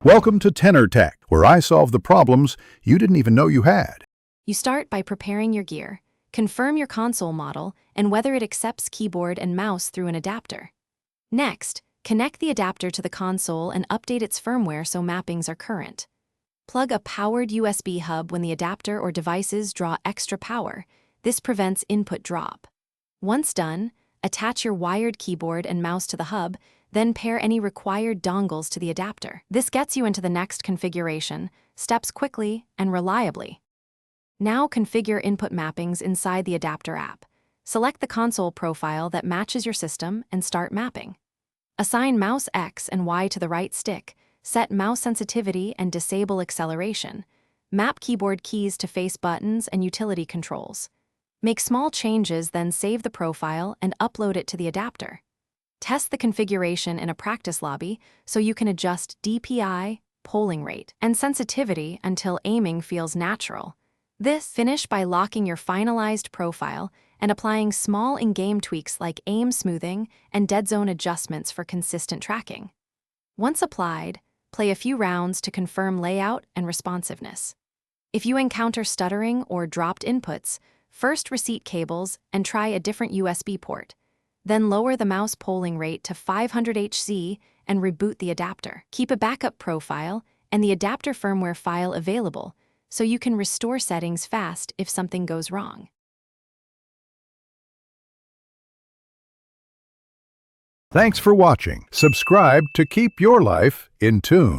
Welcome to Tenor Tech, where I solve the problems you didn't even know you had. You start by preparing your gear, confirm your console model and whether it accepts keyboard and mouse through an adapter. Next, connect the adapter to the console and update its firmware so mappings are current. Plug a powered USB hub when the adapter or devices draw extra power. This prevents input drop. Once done, attach your wired keyboard and mouse to the hub, then pair any required dongles to the adapter. This gets you into the next configuration, steps quickly and reliably. Now configure input mappings inside the adapter app. Select the console profile that matches your system and start mapping. Assign mouse X and Y to the right stick, set mouse sensitivity and disable acceleration. Map keyboard keys to face buttons and utility controls. Make small changes, then save the profile and upload it to the adapter. Test the configuration in a practice lobby so you can adjust DPI, polling rate, and sensitivity until aiming feels natural. Finish by locking your finalized profile and applying small in-game tweaks like aim smoothing and dead zone adjustments for consistent tracking. Once applied, play a few rounds to confirm layout and responsiveness. If you encounter stuttering or dropped inputs, first reset cables and try a different USB port. Then lower the mouse polling rate to 500 Hz and reboot the adapter. Keep a backup profile and the adapter firmware file available so you can restore settings fast if something goes wrong. Thanks for watching. Subscribe to keep your life in tune.